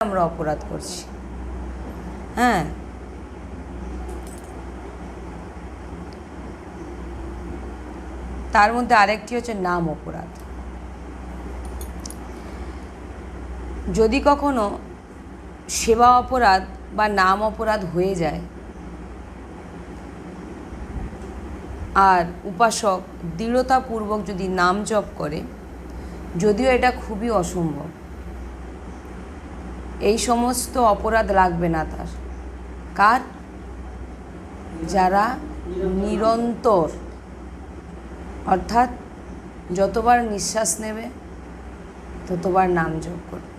আমরা অপরাধ করছি। হ্যাঁ, তার মধ্যে আরেকটি হচ্ছে নাম অপরাধ। যদি কখনো সেবা অপরাধ বা নাম অপরাধ হয়ে যায় আর উপাসক দৃঢ়তাপূর্বক যদি নাম জপ করে, যদিও এটা খুবই অসম্ভব, এই সমস্ত অপরাধ লাগবে না তার। কার? যারা নিরন্তর, অর্থাৎ যতবার নিঃশ্বাস নেবে ততবার নাম জপ করবে।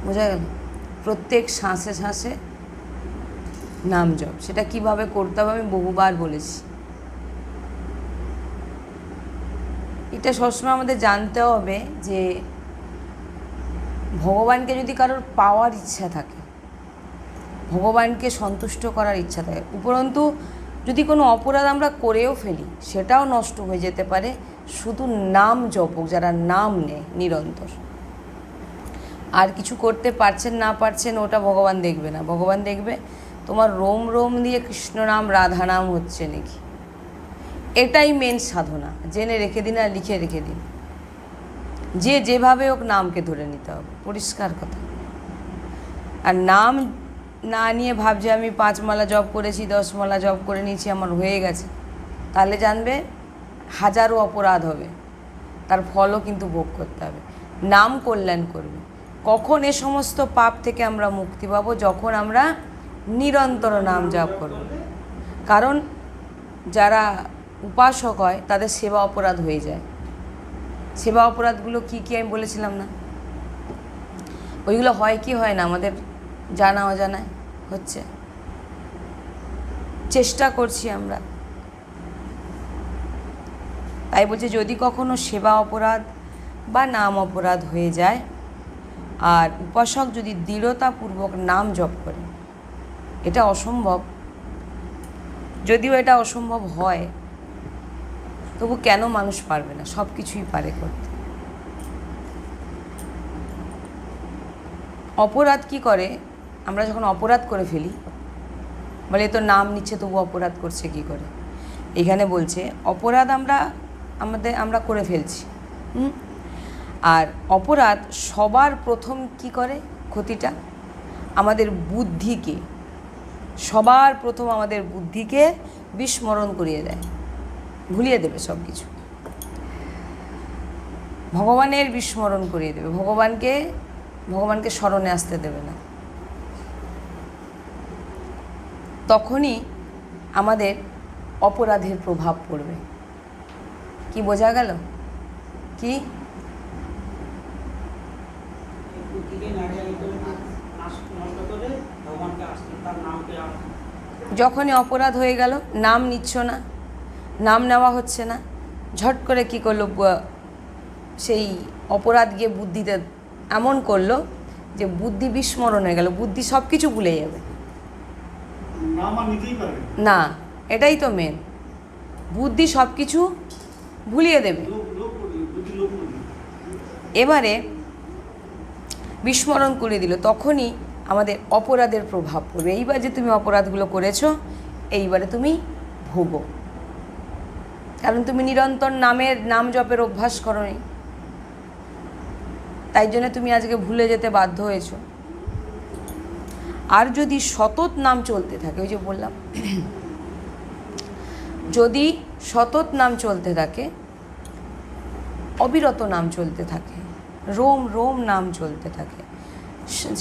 বোঝা গেল? প্রত্যেক শ্বাসে শ্বাসে নাম জপ। সেটা কিভাবে করতে হবে আমি বহুবার বলেছি। এটা সবসময় আমাদের জানতে হবে যে ভগবানকে যদি কারোর পাওয়ার ইচ্ছা থাকে, ভগবানকে সন্তুষ্ট করার ইচ্ছা থাকে, উপরন্তু যদি কোনো অপরাধ আমরা করেও ফেলি সেটাও নষ্ট হয়ে যেতে পারে শুধু নাম জপক যারা নাম নেয় নিরন্তর। আর কিছু করতে পারছেন না পারছেন ওটা ভগবান দেখবে না। ভগবান দেখবে তোমার রোম রোম দিয়ে কৃষ্ণ নাম রাধা নাম হচ্ছে নাকি। এটাই মেন সাধনা। জেনে রেখে দিন আর লিখে রেখে দিন, যে যেভাবে হোক নামকে ধরে নিতে হবে, পরিষ্কার কথা। আর নাম না নিয়ে ভাবছে আমি 5 মালা জপ করেছি, 10 মালা জপ করে নিয়েছি, আমার হয়ে গেছে, তাহলে জানবে হাজারো অপরাধ হবে, তার ফলও কিন্তু ভোগ করতে হবে। নাম কল্যাণ করবে। কখন এ সমস্ত পাপ থেকে আমরা মুক্তি পাবো? যখন আমরা নিরন্তর নাম জপ করব। কারণ যারা উপাসক হয় তাদের সেবা অপরাধ হয়ে যায়। সেবা অপরাধগুলো কি কি আমি বলেছিলাম না? ওইগুলো হয় কি হয় না আমাদের জানা অজানায় হচ্ছে। চেষ্টা করছি আমরা। তাই বলছে যদি কখনো সেবা অপরাধ বা নাম অপরাধ হয়ে যায় আর উপাসক যদি দৃঢ়তাপূর্বক নাম জপ করে, এটা অসম্ভব, যদিও এটা অসম্ভব হয়, তবু কেন মানুষ পারবে না? সব কিছুই পারে করতে। অপরাধ কি করে? আমরা যখন অপরাধ করে ফেলি, বলে তো নাম নিচ্ছে তবু অপরাধ করছে কি করে? এখানে বলছে অপরাধ আমরা করে ফেলছি। আর অপরাধ সবার প্রথম কি করে ক্ষতিটা? আমাদের বুদ্ধিকে, সবার প্রথম আমাদের বুদ্ধিকে বিস্মরণ করিয়ে দেয়, ভুলিয়ে দেবে সব কিছু। ভগবানের বিস্মরণ করিয়ে দেবে, ভগবানকে স্মরণে আসতে দেবে না। তখনই আমাদের অপরাধের প্রভাব পড়বে। কি বোঝা গেল? কি? যখনই অপরাধ হয়ে গেল, নাম নিচ্ছ না, নাম নেওয়া হচ্ছে না, ঝট করে কি করলো? সেই অপরাধ গিয়ে বুদ্ধিতে এমন করলো যে বুদ্ধি বিস্মরণ হয়ে গেল, বুদ্ধি সব কিছু ভুলে যাবে না। এটাই তো মেন, বুদ্ধি সব কিছু ভুলিয়ে দেবে। এবারে বিস্মরণ করে দিল, তখনই আমাদের অপরাধের প্রভাব পড়বে। এইবার যে তুমি অপরাধগুলো করেছো, এইবারে তুমি ভোগো, কারণ তুমি নিরন্তর নাম জপের অভ্যাস করোনি। তাই জন্য তুমি আজকে ভুলে যেতে বাধ্য হয়েছো। আর যদি সতত নাম চলতে থাকে, ওই যে বললাম, যদি সতত নাম চলতে থাকে, অবিরত নাম চলতে থাকে, রোম রোম নাম চলতে থাকে,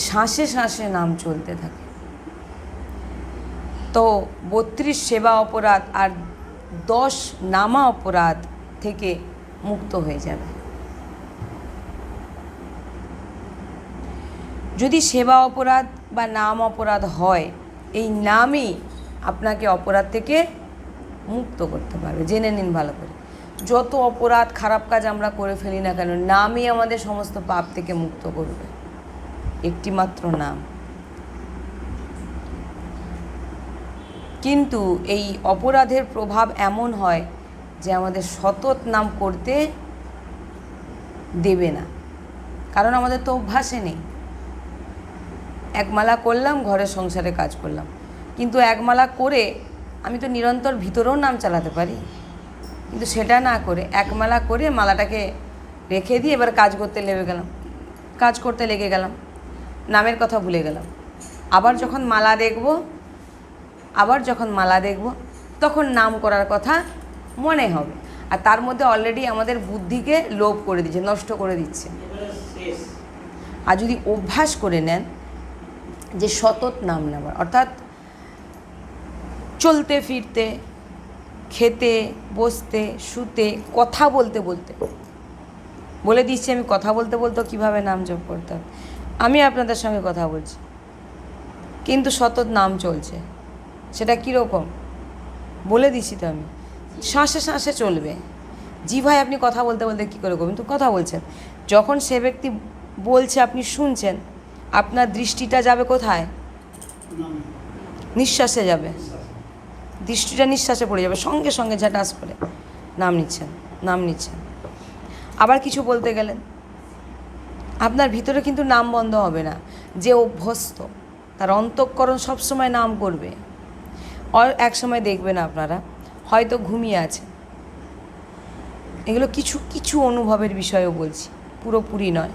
শ্বাসে শ্বাসে নাম চলতে থাকে, তো 32 সেবা অপরাধ আর 10 নামা অপরাধ থেকে মুক্ত হয়ে যাবে। যদি সেবা অপরাধ বা নাম অপরাধ হয়, এই নামই আপনাকে অপরাধ থেকে মুক্ত করতে পারবে। জেনে নিন ভালো করে, যত অপরাধ খারাপ কাজ আমরা করে ফেলি না কেন, নামই আমাদের সমস্ত পাপ থেকে মুক্ত করবে। একটি মাত্র নাম। কিন্তু এই অপরাধের প্রভাব এমন হয় যে আমাদের সতত নাম করতে দেবে না, কারণ আমাদের তো অভ্যাসে নেই। একমালা করলাম, ঘরের সংসারে কাজ করলাম, কিন্তু একমালা করে আমি তো নিরন্তর ভিতরেও নাম চালাতে পারি। কিন্তু সেটা না করে একমালা করে মালাটাকে রেখে দিয়ে এবার কাজ করতে লেগে গেলাম, নামের কথা ভুলে গেলাম। আবার যখন মালা দেখব তখন নাম করার কথা মনে হবে। আর তার মধ্যে অলরেডি আমাদের বুদ্ধিকে লোভ করে দিচ্ছে, নষ্ট করে দিচ্ছে। আর যদি অভ্যাস করে নেন যে সতত নাম নেওয়ার, অর্থাৎ চলতে ফিরতে, খেতে, বসতে, শুতে, কথা বলতে বলতে, বলে দিচ্ছি আমি কথা বলতে বলতে কীভাবে নাম জপ করতে হবে। আমি আপনাদের সঙ্গে কথা বলছি কিন্তু সতত নাম চলছে, সেটা কীরকম বলে দিচ্ছি তো আমি। শ্বাসে শ্বাসে চলবে। জিভায় আপনি কথা বলতে বলতে কী করে করবেন? তো কথা বলছেন, যখন সে ব্যক্তি বলছে আপনি শুনছেন, আপনার দৃষ্টিটা যাবে কোথায়? নিঃশ্বাসে যাবে, দৃষ্টিটা নিঃশ্বাসে পড়ে যাবে, সঙ্গে সঙ্গে ঝাটাস করে নাম নিচ্ছেন। আবার কিছু বলতে গেলেন, আপনার ভিতরে কিন্তু নাম বন্ধ হবে না। যে অভ্যস্ত তার অন্তঃকরণ সবসময় নাম করবে। আর এক সময় দেখবেন আপনারা হয়তো ঘুমিয়ে আছে, এগুলো কিছু কিছু অনুভবের বিষয়েও বলছি, পুরোপুরি নয়।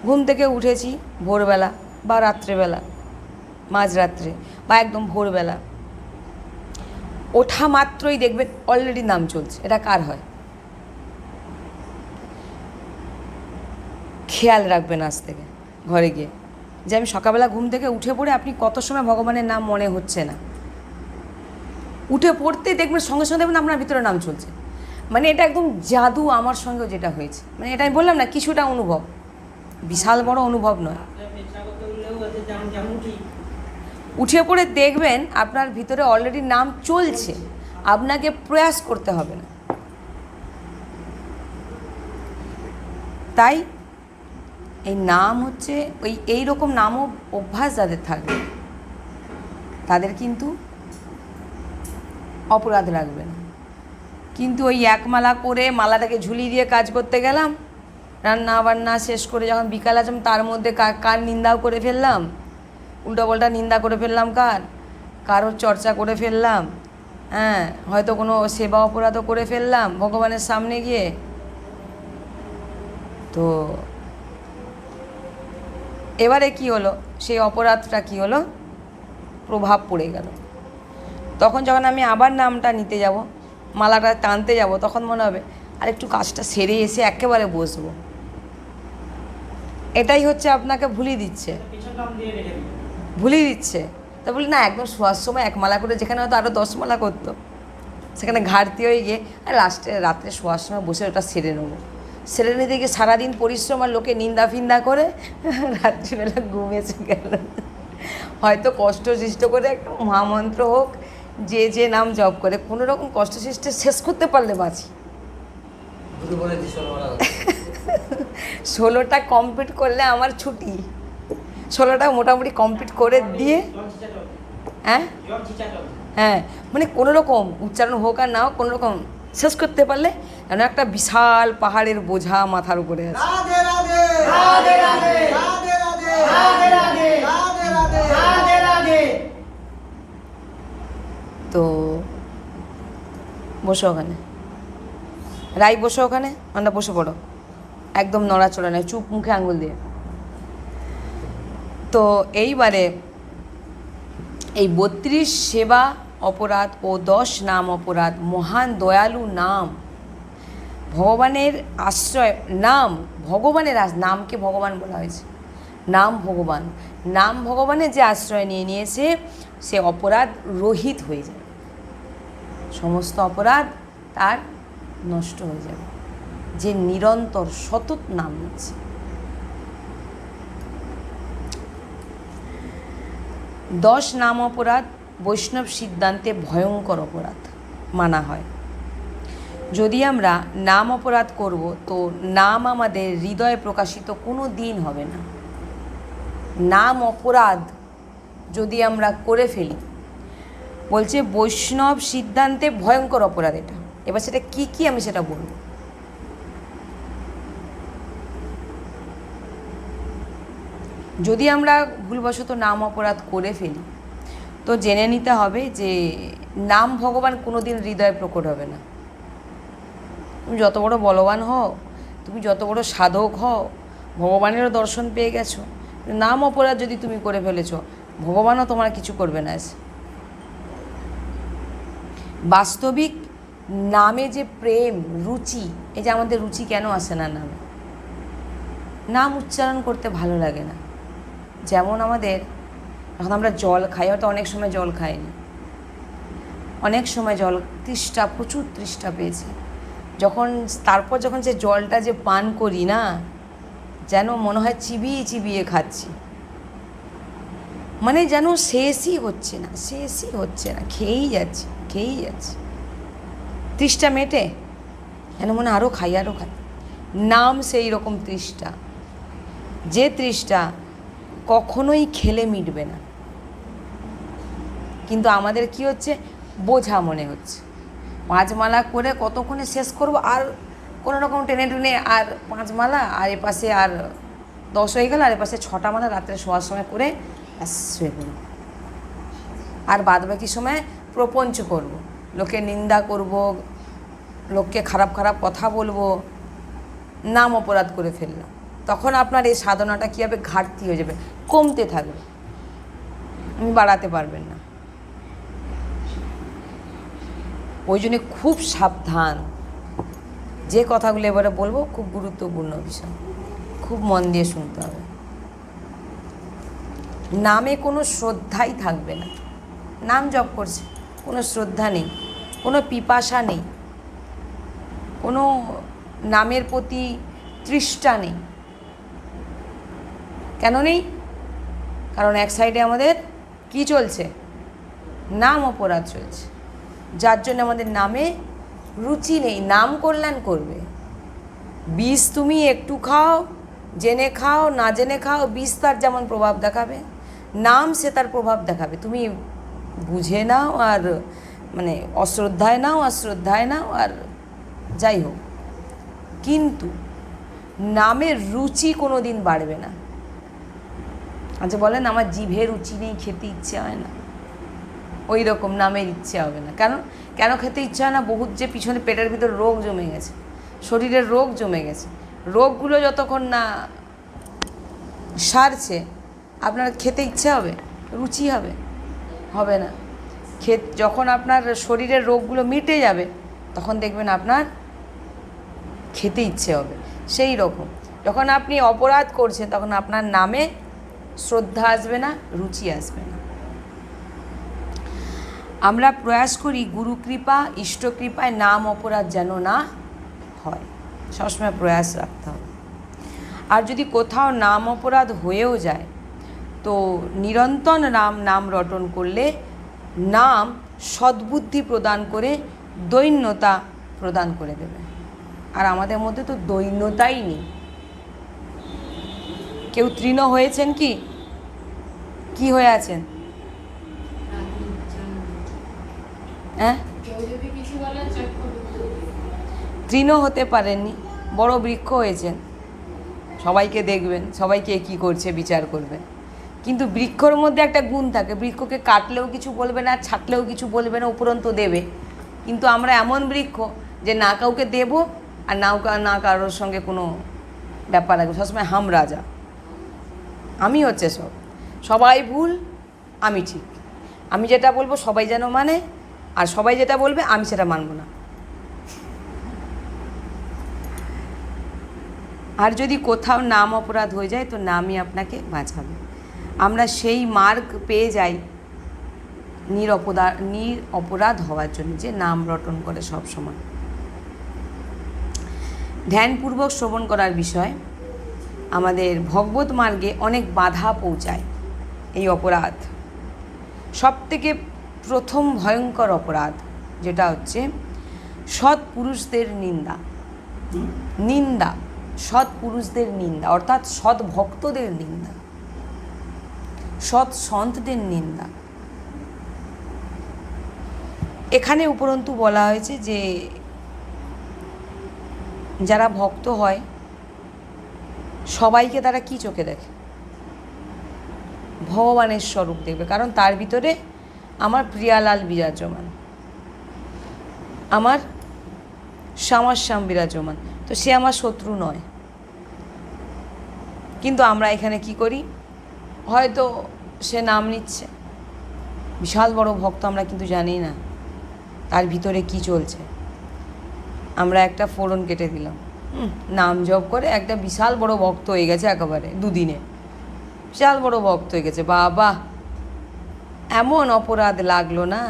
ঘুম থেকে উঠেছি ভোরবেলা বা রাত্রেবেলা, মাঝরাত্রে বা একদম ভোরবেলা, ওঠা মাত্রই দেখবেন অলরেডি নাম চলছে। এটা কার হয়? খেয়াল রাখবেন আজ থেকে ঘরে গিয়ে যে আমি সকালবেলা ঘুম থেকে উঠে পড়ে আপনি কত সময় ভগবানের নাম মনে হচ্ছে না, উঠে পড়তেই দেখবেন সঙ্গে সঙ্গে দেখবেন আপনার ভিতরে নাম চলছে। মানে এটা একদম জাদু। আমার সঙ্গেও যেটা হয়েছে, মানে এটা আমি বললাম না, কিছুটা অনুভব, বিশাল বড় অনুভব নয়। উঠে পড়ে দেখবেন আপনার ভিতরে অলরেডি নাম চলছে, আপনাকে প্রয়াস করতে হবে না। তাই এই নাম হচ্ছে এই রকম নামও অভ্যাস যাদের থাকবে তাদের কিন্তু অপরাধ লাগবে না। কিন্তু ওই একমালা করে মালাটাকে ঝুলিয়ে দিয়ে কাজ করতে গেলাম, রান্না বান্না শেষ করে যখন বিকাল আসলাম তার মধ্যে কার নিন্দাও করে ফেললাম, উল্টোপাল্টা নিন্দা করে ফেললাম, কারোর চর্চা করে ফেললাম, হ্যাঁ, হয়তো কোনো সেবা অপরাধও করে ফেললাম ভগবানের সামনে গিয়ে। তো এবারে কি হলো? সেই অপরাধটা কি হলো? প্রভাব পড়ে গেল। তখন যখন আমি আবার নামটা নিতে যাব, মালাটা টানতে যাব, তখন মনে হবে আর একটু কাজটা সেরে এসে একেবারে বসবো। এটাই হচ্ছে আপনাকে ভুলিয়ে দিচ্ছে। তা বলি না, একদম শোয়ার সময় এক মালা করে, যেখানে হয়তো আরও 10 মালা করতো, সেখানে ঘাটতি হয়ে গিয়ে আর রাত্রে শোয়ার সময় বসে ওটা সেরে নেবো। সেরে নিতে গিয়ে সারাদিন পরিশ্রম আর লোকে নিন্দা ফিন্দা করে রাত্রিবেলা ঘুম এসে গেল। হয়তো কষ্ট সৃষ্ট করে একটা মহামন্ত্র হোক, যে নাম জপ করে কোনো রকম কষ্ট সৃষ্টি শেষ করতে পারলে বাঁচি। 16টা কমপ্লিট করলে আমার ছুটি, 16টা মোটামুটি কমপ্লিট করে দিয়ে, হ্যাঁ, মানে কোনো রকম উচ্চারণ হোক আর না হোক, কোনো রকম শেষ করতে পারলে যেন একটা বিশাল পাহাড়ের বোঝা মাথার উপরে আছে। তো বসো ওখানে, রাই বসো ওখানে, আমরা বসে পড়ো, একদম নড়াচড়া নেই, চুপ মুখে আঙুল দিয়ে। তো এইবারে এই 32 সেবা অপরাধ ও 10 নাম অপরাধ, মহান দয়ালু নাম, ভগবানের আশ্রয়, নাম ভগবানের নামকে ভগবান বলা হয়েছে, নাম ভগবানের যে আশ্রয় নিয়েছে সে অপরাধ রহিত হয়ে যাবে, সমস্ত অপরাধ তার নষ্ট হয়ে যাবে, যে নিরন্তর সতত নাম নিচ্ছে। 10 নাম অপরাধ বৈষ্ণব সিদ্ধান্তে ভয়ঙ্কর অপরাধ মানা হয়। যদি আমরা নাম অপরাধ করব তো নাম আমাদের হৃদয়ে প্রকাশিত কোনো দিন হবে না। নাম অপরাধ যদি আমরা করে ফেলি, বলছে বৈষ্ণব সিদ্ধান্তে ভয়ঙ্কর অপরাধ এটা। এবার সেটা কি আমি সেটা বলব। যদি আমরা ভুলবশত নাম অপরাধ করে ফেলি, তো জেনে নিতে হবে যে নাম ভগবান কোনো দিন হৃদয়ে প্রকট হবে না। তুমি যত বড় বলবান হও, তুমি যত বড় সাধক হও, ভগবানেরও দর্শন পেয়ে গেছো, নাম অপরাধ যদি তুমি করে ফেলেছো, ভগবানও তোমার কিছু করবে না। বাস্তবিক নামে যে প্রেম, রুচি, এই যে আমাদের রুচি কেন আসে না নামে? নাম উচ্চারণ করতে ভালো লাগে না। যেমন আমাদের এখন আমরা জল খাই, হয়তো অনেক সময় জল খাইনি, অনেক সময় জল তৃষ্ণা, প্রচুর তৃষ্ণা পেয়েছে, তারপর যখন যে জলটা যে পান করি না, যেন মনে হয় চিবিয়ে চিবিয়ে খাচ্ছি, মানে যেন শেষই হচ্ছে না, শেষই হচ্ছে না, খেয়েই যাচ্ছি। তৃষ্ণা মেটে যেন মনে আরও খাই। নাম সেই রকম তৃষ্ণা, যে তৃষ্ণা কখনোই খেলে মিটবে না। কিন্তু আমাদের কি হচ্ছে, বোঝা মনে হচ্ছে। 5 মালা করে কতক্ষণে শেষ করব, আর কোনো রকম টেনে টেনে আর 5 মালা, আর এপাশে আর 10 হয়ে গেল, আর এপাশে 6টা মালা রাত্রে শোয়ার সময় করে শুয়ে পড়ব। আর বাদবাকি সময় প্রপঞ্চ করব, লোকের নিন্দা করব, লোককে খারাপ খারাপ কথা বলবো, নাম অপরাধ করে ফেললাম। তখন আপনার এই সাধনাটা কী হবে, ঘাটতি হয়ে যাবে, কমতে থাকবে, বাড়াতে পারবেন না। ওই জন্যে খুব সাবধান। যে কথাগুলো এবারে বলবো খুব গুরুত্বপূর্ণ বিষয়, খুব মন দিয়ে শুনতে হবে। নামে কোনো শ্রদ্ধাই থাকবে না। নাম জপ করছে, কোনো শ্রদ্ধা নেই, কোনো পিপাসা নেই, কোনো নামের প্রতি তৃষ্ণা নেই। কেন নেই? কারণ এক সাইডে আমাদের কি চলছে, নাম অপরাধ চলছে, যার জন্য আমাদের নামে রুচি নেই। নাম কল্যাণ করবে, বিষ তুমি একটু খাও, জেনে খাও না জেনে খাও, বিষ তার যেমন প্রভাব দেখাবে, নাম সে তার প্রভাব দেখাবে। তুমি বুঝে নাও আর মানে অশ্রদ্ধায় নাও, অশ্রদ্ধায় নাও, আর যাই হোক, কিন্তু নামের রুচি কোনো দিন বাড়বে না। আচ্ছা বলেন, আমার জিভে রুচি নেই, খেতে ইচ্ছে হয় না, ওই রকম নামের ইচ্ছে হবে না। কেন খেতে ইচ্ছে হয় না? বহুত যে পিছনে পেটের ভিতর রোগ জমে গেছে, শরীরের রোগ জমে গেছে, রোগগুলো যতক্ষণ না সারছে, আপনার খেতে ইচ্ছে হবে, রুচি হবে না। যখন আপনার শরীরের রোগগুলো মিটে যাবে, তখন দেখবেন আপনার খেতে ইচ্ছে হবে। সেই রকম যখন আপনি অপরাধ করছেন, তখন আপনার নামে শ্রদ্ধা আসবে না, রুচি আসবে না। আমরা প্রয়াস করি গুরু কৃপা, ইষ্ট কৃপায় নাম অপরাধ যেন না হয়, সবসময় প্রয়াস রাখতে হবে। আর যদি কোথাও নাম অপরাধ হয়েও যায়, তো নিরন্তর নাম রটন করলে নাম সদ্বুদ্ধি প্রদান করে দৈন্যতা প্রদান করে দেবে। আর আমাদের মধ্যে তো দৈন্যতাই নেই। কেউ তৃণ হয়েছেন কি হয়ে আছেন? হ্যাঁ, তৃণ হতে পারেননি, বড় বৃক্ষ হয়েছেন, সবাইকে দেখবেন, সবাইকে কী করছে বিচার করবেন। কিন্তু বৃক্ষর মধ্যে একটা গুণ থাকে, বৃক্ষকে কাটলেও কিছু বলবে না, ছাটলেও কিছু বলবে না, উপরন্ত দেবে। কিন্তু আমরা এমন বৃক্ষ যে না কাউকে দেব আর না কারোর সঙ্গে কোনো ব্যাপার আছে, সবসময় হাম রাজা, আমি হচ্ছে সবাই ভুল, আমি ঠিক, আমি যেটা বলবো সবাই যেন মানে, আর সবাই যেটা বলবে আমি সেটা মানব না। আর যদি কোথাও নাম অপরাধ হয়ে যায়, তো নামই আপনাকে বাঁচাবে। আমরা সেই মার্গ পেয়ে যাই নিরপরাধ হওয়ার জন্য, যে নাম রটন করে সব সময়। ধ্যানপূর্বক শ্রবণ করার বিষয় আমাদের ভগবত মার্গে অনেক বাধা পৌঁছায়। এই অপরাধ সবথেকে প্রথম ভয়ঙ্কর অপরাধ, যেটা হচ্ছে সৎপুরুষদের নিন্দা, সৎপুরুষদের নিন্দা, অর্থাৎ সৎ ভক্তদের নিন্দা, সৎ সন্তদের নিন্দা। এখানে উপরন্তু বলা হয়েছে যে যারা ভক্ত হয়, সবাইকে তারা কি চোখে দেখে? ভগবানের স্বরূপ দেখবে, কারণ তার ভিতরে আমার প্রিয়ালাল বিরাজমান, আমার শ্যামাশ্যাম বিরাজমান। তো সে আমার শত্রু নয়। কিন্তু আমরা এখানে কি করি, হয়তো সে নাম নিচ্ছে, বিশাল বড় ভক্ত, আমরা কিন্তু জানি না তার ভিতরে কি চলছে। আমরা একটা ফোড়ন কেটে দিলাম, নাম জপ করে একটা বিশাল বড় ভক্ত হয়ে গেছে, একেবারে দুদিনে বিশাল বড় ভক্ত হয়ে গেছে। বাবা, এমন অপরাধ লাগলো না?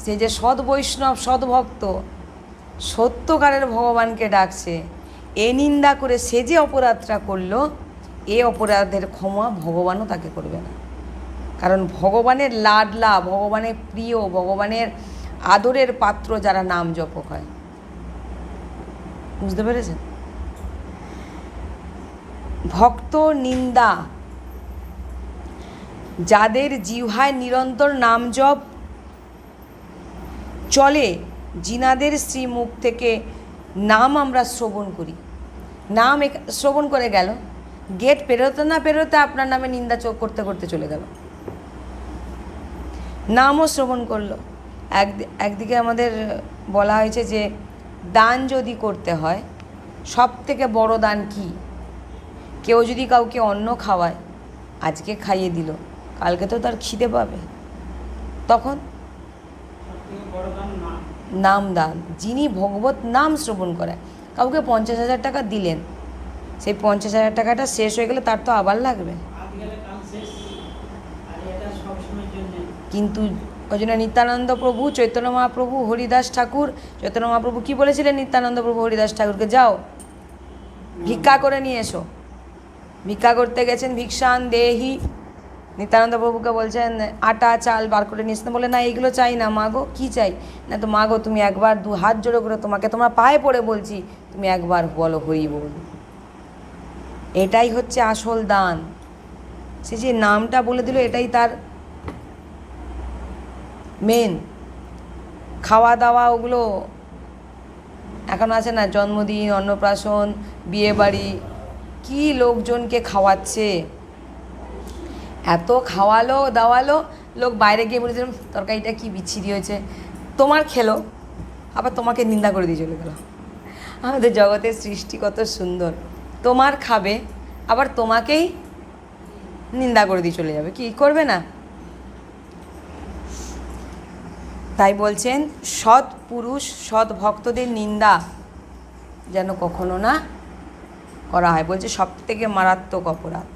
সে যে সৎ বৈষ্ণব, সৎ ভক্ত, সত্যকারের ভগবানকে ডাকছে, এ নিন্দা করে সে যে অপরাধটা করলো, এ অপরাধের ক্ষমা ভগবানও তাকে করবে না। কারণ ভগবানের লাডলা, ভগবানের প্রিয়, ভগবানের আদরের পাত্র যারা নাম জপক হয়। বুঝতে পেরেছেন? ভক্ত নিন্দা, যাদের জিহ্বায় নিরন্তর নাম জপ চলে, জিনাদের শ্রীমুখ থেকে নাম আমরা শ্রবণ করি, নাম শ্রবণ করে গেল, গেট পেরোতে না পেরোতে আপনার নামে নিন্দা করতে করতে চলে গেল, নামও শ্রবণ করলো। একদিকে আমাদের বলা হয়েছে যে দান যদি করতে হয়, সব থেকে বড় দান কি? কেউ যদি কাউকে অন্ন খাওয়ায়, আজকে খাইয়ে দিল, কালকে তো তার খিদে পাবে, তখন নাম দান। যিনি ভগবত নাম শ্রবণ করে, কাউকে 50,000 টাকা দিলেন, সেই 50,000 টাকাটা শেষ হয়ে গেলে তার তো আবার লাগবে। কিন্তু ওই জন্য নিত্যানন্দ প্রভু, চৈতন্য মহাপ্রভু, হরিদাস ঠাকুর, চৈতন্য মহাপ্রভু কী বলেছিলেন নিত্যানন্দ প্রভু হরিদাস ঠাকুরকে? যাও ভিক্ষা করে নিয়ে এসো। ভিক্ষা করতে গেছেন, ভিক্ষান দেহি, নিত্যানন্দ প্রভুকে বলছেন আটা চাল বার করে নিয়ে এসে, বলে না এইগুলো চাই না মাগো। কি চাই? না তো মাগো তুমি একবার 2 হাত জোড়ো করে তোমার পায়ে পড়ে বলছি, তুমি একবার বলো হরি বল। এটাই হচ্ছে আসল দান। সে যে নামটা বলে দিল, এটাই তার মেন। খাওয়া দাওয়া ওগুলো এখন আছে না, জন্মদিন, অন্নপ্রাশন, বিয়েবাড়ি, কি লোকজনকে খাওয়াচ্ছে, এত খাওয়ালো দাওয়ালো, লোক বাইরে গিয়ে বলেছিলাম তরকারিটা কি বিচ্ছিরি হয়েছে, তোমার খেলো, আবার তোমাকে নিন্দা করে দিয়ে চলে গেল। আমাদের জগতের সৃষ্টি কত সুন্দর, তোমার খাবে আবার তোমাকেই নিন্দা করে দিয়ে চলে যাবে, কি করবে না? তাই বলছেন সৎ পুরুষ, সৎ ভক্তদের নিন্দা যেন কখনো না করা হয়। বলছে সব থেকে মারাত্মক অপরাধ।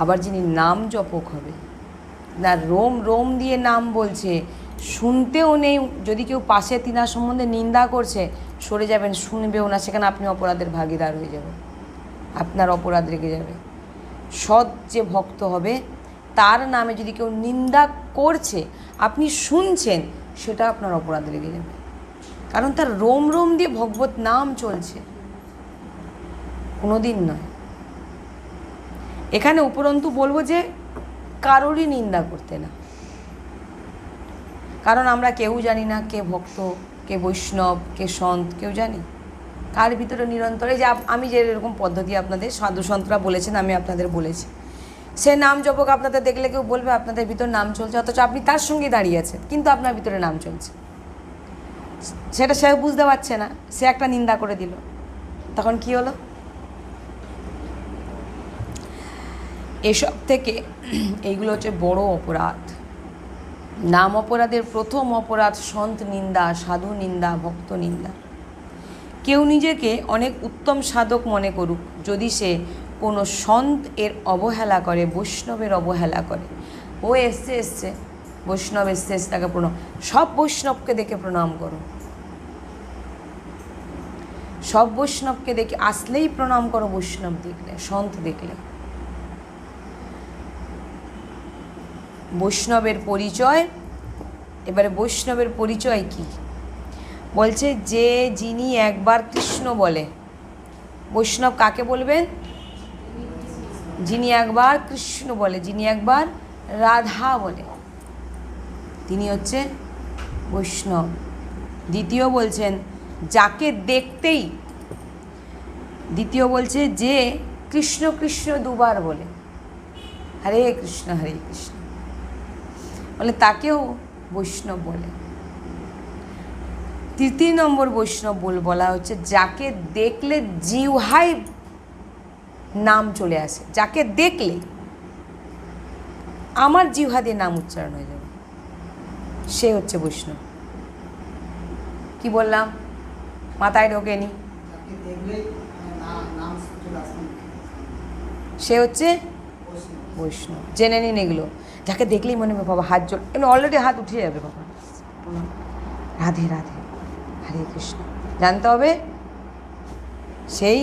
আবার যিনি নাম জপক হবে না, রোম রোম দিয়ে নাম বলছে, শুনতেও নেই, যদি কেউ পাশে তিনার সম্বন্ধে নিন্দা করছে, সরে যাবেন, শুনবেও না, সেখানে আপনি অপরাধের ভাগিদার হয়ে যাবেন, আপনার অপরাধ রেগে যাবে। সৎ যে ভক্ত হবে, তার নামে যদি কেউ নিন্দা করছে, আপনি শুনছেন, সেটা আপনার অপরাধ লেগে যাবে, কারণ তার রোম রোম দিয়ে ভগবত নাম চলছে, কোনো দিন নয়। এখানে উপরন্তু বলবো যে কারোরই নিন্দা করতে না, কারণ আমরা কেউ জানি না কে ভক্ত, কে বৈষ্ণব, কে সন্ত, কেউ জানি কার ভিতরে নিরন্তরে। যে আমি যে এরকম পদ্ধতি আপনাদের সাধু সন্তরা বলেছেন, আমি আপনাদের বলেছি, সে নাম জপক আপনাদের দেখলে কেউ বলবে আপনাদের ভিতর নাম চলছে, অথচ আপনি তার সঙ্গে দাঁড়িয়ে আছেন, কিন্তু আপনার ভিতরে নাম চলছে, সেটা সে বুঝতে পারছে না, সে একটা নিন্দা করে দিল, তখন কি হলো? এসব থেকে এইগুলো হচ্ছে বড় অপরাধ। নাম অপরাধের প্রথম অপরাধ সন্ত নিন্দা, সাধু নিন্দা, ভক্ত নিন্দা। কেউ নিজেকে অনেক উত্তম সাধক মনে করুক, যদি সে কোনো সন্ত এর অবহেলা করে, বৈষ্ণবের অবহেলা করে, ও এসছে বৈষ্ণব এসছে তাকে প্রণাম, সব বৈষ্ণবকে দেখে প্রণাম করো, সব বৈষ্ণবকে দেখে আসলেই প্রণাম করো, বৈষ্ণব দেখলে, সন্ত দেখলে। বৈষ্ণবের পরিচয়, এবারে বৈষ্ণবের পরিচয় কি বলছে? যে যিনি একবার কৃষ্ণ বলে, বৈষ্ণব কাকে বলবেন? যিনি একবার কৃষ্ণ বলে, যিনি একবার রাধা বলে, তিনি হচ্ছে বৈষ্ণব। দ্বিতীয় বলছেন যাকে দেখতেই, দ্বিতীয় বলছে যে কৃষ্ণ কৃষ্ণ দুবার বলে, হরে কৃষ্ণ হরে কৃষ্ণ বলে, তাকেও বৈষ্ণব বলে। তৃতীয় নম্বর বৈষ্ণব বলা হচ্ছে যাকে দেখলে জিহ্বায় নাম চলে আসে, যাকে দেখলে আমার জিহ্বা দিয়ে নাম উচ্চারণ হয়ে যাবে, সে হচ্ছে বৈষ্ণব। কি বললাম? মাথায় ঢোকেনি? সে হচ্ছে বৈষ্ণব। জেনে নিন এগুলো। যাকে দেখলেই মনে হবে বাবা হাত জোর, এমনি অলরেডি হাত উঠে যাবে, বাবা রাধে রাধে হরে কৃষ্ণ, জানতে হবে সেই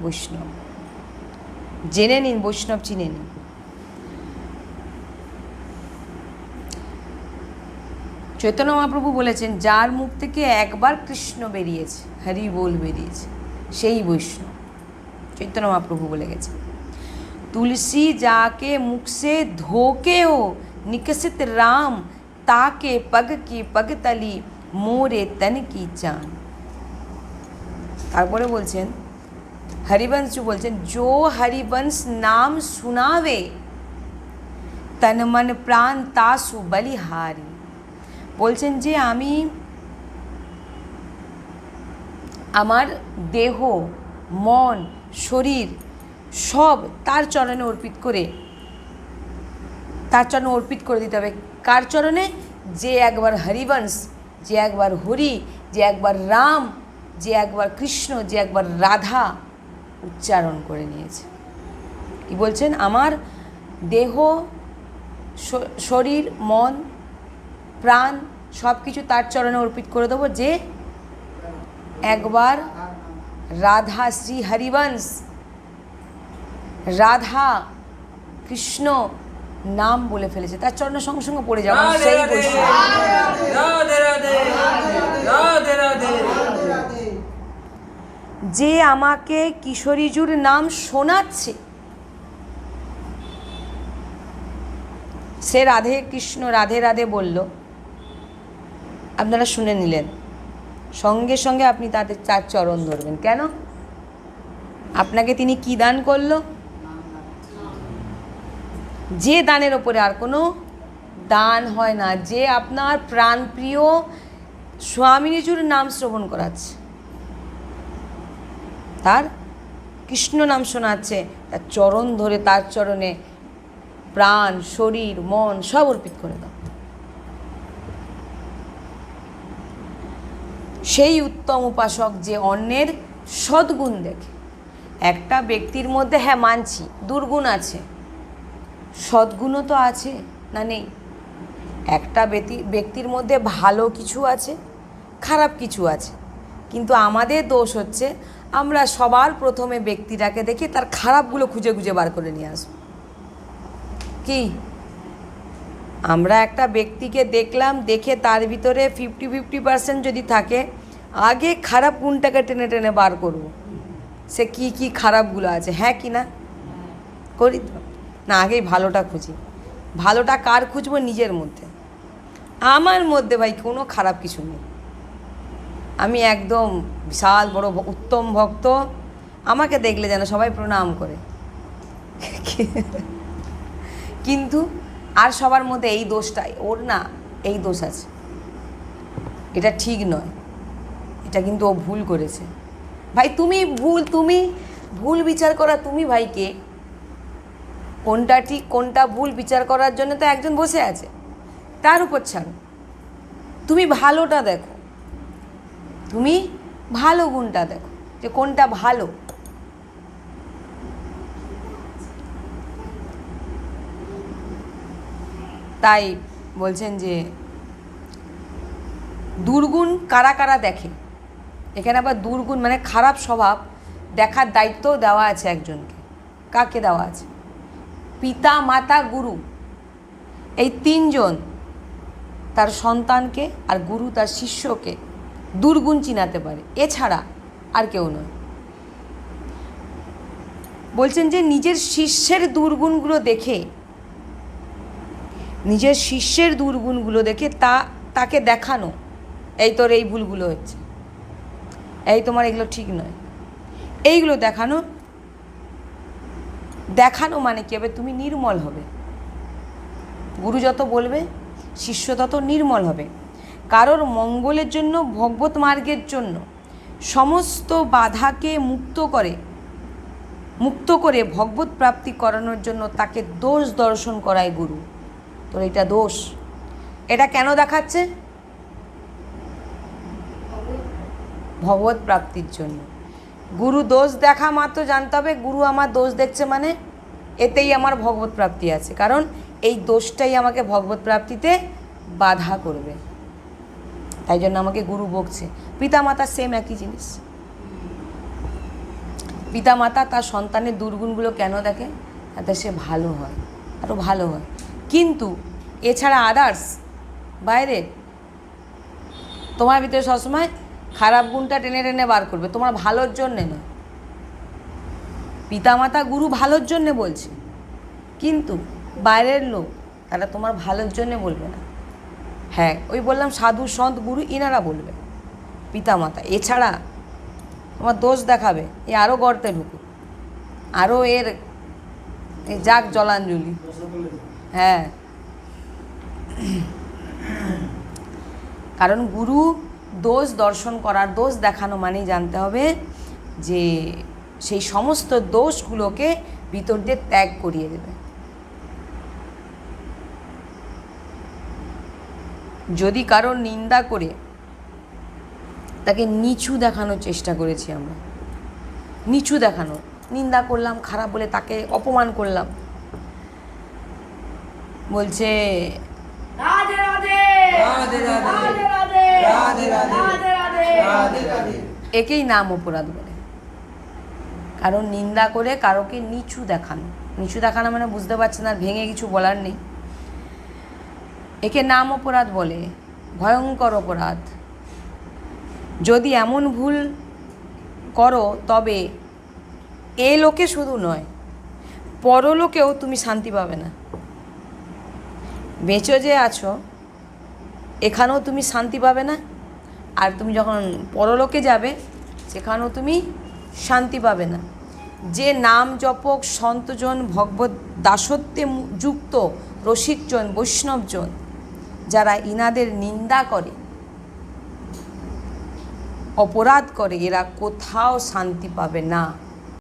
বৈষ্ণব। জেনে নিন, বৈষ্ণব চিনে নিন। চৈতন্য মহাপ্রভু বলেছেন, যার মুখ থেকে একবার কৃষ্ণ বেরিয়েছে, হরি বল বেরিয়েছে, সেই বৈষ্ণব। চৈতন্য মহাপ্রভু বলে গেছে, तुलसी जाके मुख से धोके हो निकसित राम, ताके पग की पग तली मोरे तन की चान। তারপরে বলছেন, হরিবংশ বলছেন, जो हरिवंश नाम सुनावे तन मन प्राण तासु बलिहारी। বলছেন যে আমি আমার দেহ, মন, শরীর সব তার চরণে অর্পিত করে, তার চরণে অর্পিত করে দিতে হবে। কার চরণে? যে একবার হরিবংশ, যে একবার হরি, যে একবার রাম, যে একবার কৃষ্ণ, যে একবার রাধা উচ্চারণ করে নিয়েছে। কি বলছেন? আমার দেহ, শরীর, মন, প্রাণ সব কিছু তার চরণে অর্পিত করে দেবো, যে একবার রাধা, শ্রী হরিবংশ, রাধা, কৃষ্ণ নাম বলে ফেলেছে, তার চরণের সঙ্গে সঙ্গে পড়ে যাবো, সেই বৈষ্ণব। যে আমাকে কিশোরীজুর নাম শোনাচ্ছে, সে রাধে কৃষ্ণ রাধে রাধে বলল, আপনারা শুনে নিলেন, সঙ্গে সঙ্গে আপনি তাদের চার চরণ ধরবেন। কেন? আপনাকে তিনি কি দান করলো? যে দানের ওপরে আর কোনো দান হয় না, যে আপনার প্রাণপ্রিয় স্বামীজির নাম শ্রবণ করাচ্ছে, তার কৃষ্ণ নাম শোনাচ্ছে, তার চরণ ধরে তার চরণে প্রাণ, শরীর, মন সব অর্পিত করে দাও। সেই উত্তম উপাসক যে অন্যের সদ্গুণ দেখে। একটা ব্যক্তির মধ্যে, হ্যাঁ মানছি দুর্গুণ আছে, সদ্গুণও তো আছে, না নেই? একটা ব্যক্তির মধ্যে ভালো কিছু আছে, খারাপ কিছু আছে, কিন্তু আমাদের দোষ হচ্ছে আমরা সবার প্রথমে ব্যক্তিটাকে দেখে তার খারাপগুলো খুঁজে খুঁজে বার করে নিয়ে আসবো। কি আমরা একটা ব্যক্তিকে দেখলাম, দেখে তার ভিতরে 50% যদি থাকে, আগে খারাপ গুণটাকে টেনে টেনে বার করব, সে কি কি খারাপগুলো আছে। হ্যাঁ কি না? করি তো না? আগেই ভালোটা খুঁজি। ভালোটা কার খুঁজবো? নিজের মধ্যে। আমার মধ্যে ভাই কোনো খারাপ কিছু নেই, আমি একদম বিশাল বড় উত্তম ভক্ত, আমাকে দেখলে যেন সবাই প্রণাম করে। কিন্তু আর সবার মধ্যে এই দোষটাই, ওর না এই দোষ আছে, এটা ঠিক নয়, এটা কিন্তু ও ভুল করেছে। ভাই তুমি ভুল বিচার করা তুমি ভাইকে, কোনটা ঠিক কোনটা ভুল বিচার করার জন্য তো একজন বসে আছে, তার উপর ছাড়ো। তুমি ভালোটা দেখো, তুমি ভালো গুণটা দেখো, যে কোনটা ভালো। তাই বলছেন যে দুর্গুণ কারা কারা দেখে। এখানে আবার দুর্গুণ মানে খারাপ স্বভাব দেখার দায়িত্ব দেওয়া আছে একজনকে। কাকে দেওয়া আছে? পিতা, মাতা, গুরু, এই তিনজন তার সন্তানকে আর গুরু তার শিষ্যকে দুর্গুণ চিনাতে পারে, এছাড়া আর কেউ নয়। বলছেন যে নিজের শিষ্যের দুর্গুণগুলো দেখে, নিজের শিষ্যের দুর্গুণগুলো দেখে তাকে দেখানো, এই তোর এই ভুলগুলো হচ্ছে, এই তোমার এগুলো ঠিক নয়, এইগুলো দেখানো দেখানো মানে কী হবে? তুমি নির্মল হবে। গুরু যত বলবে শিষ্য তত নির্মল হবে। কারোর মঙ্গলের জন্য, ভগবত মার্গের জন্য সমস্ত বাধাকে মুক্ত করে ভগবত প্রাপ্তি করানোর জন্য তাকে দোষ দর্শন করায় গুরু। তোর এটা দোষ, এটা কেন দেখাচ্ছে? ভগবত প্রাপ্তির জন্য। গুরু দোষ দেখা মাত্র জানতে হবে গুরু আমার দোষ দেখছে মানে এতেই আমার ভগবত প্রাপ্তি আছে, কারণ এই দোষটাই আমাকে ভগবত প্রাপ্তিতে বাধা করবে। তাই জন্য আমাকে গুরু বকছে। পিতামাতা সেম একই জিনিস। পিতামাতা তার সন্তানের দুর্গুণগুলো কেন দেখে? যাতে সে ভালো হয়, আরও ভালো হয়। কিন্তু এছাড়া আদার্স বাইরে তোমার ভিতরে সবসময় খারাপ গুণটা টেনে টেনে বার করবে, তোমার ভালোর জন্যে না। পিতামাতা গুরু ভালোর জন্যে বলছে, কিন্তু বাইরের লোক তারা তোমার ভালোর জন্যে বলবে না। হ্যাঁ, ওই বললাম সাধু সন্ত গুরু ইনারা বলবে, পিতামাতা। এছাড়া তোমার দোষ দেখাবে, এ আরও গর্তে ঢুকুক, আরও এর যাক জলাঞ্জলি। হ্যাঁ, কারণ গুরু দোষ দর্শন করার, দোষ দেখানো মানেই জানতে হবে যে সেই সমস্ত দোষগুলোকে ভিতর দিয়ে ত্যাগ করিয়ে দেবে। যদি কারোর নিন্দা করে তাকে নিচু দেখানোর চেষ্টা করেছি আমরা, নিচু দেখানো, নিন্দা করলাম, খারাপ বলে তাকে অপমান করলাম, বলছে রাধে রাধে রাধে রাধে রাধে রাধে রাধে, একেই নাম অপরাধ বলে। কারণ নিন্দা করে কারোকে নিচু দেখানো, নিচু দেখানো মানে বুঝতে পারছেন, আর ভেঙে কিছু বলার নেই। একে নাম অপরাধ বলে, ভয়ঙ্কর অপরাধ। যদি এমন ভুল করো তবে এ লোকে শুধু নয়, পরলোকেও তুমি শান্তি পাবে না। বেঁচে যে আছো এখানেও তুমি শান্তি পাবে না, আর তুমি যখন পরলোকে যাবে সেখানেও তুমি শান্তি পাবে না। যে নাম জপক সন্তজন, ভগবত দাসত্বে যুক্ত রসিকজন, বৈষ্ণবজন, যারা ইনাদের নিন্দা করে, অপরাধ করে, এরা কোথাও শান্তি পাবে না।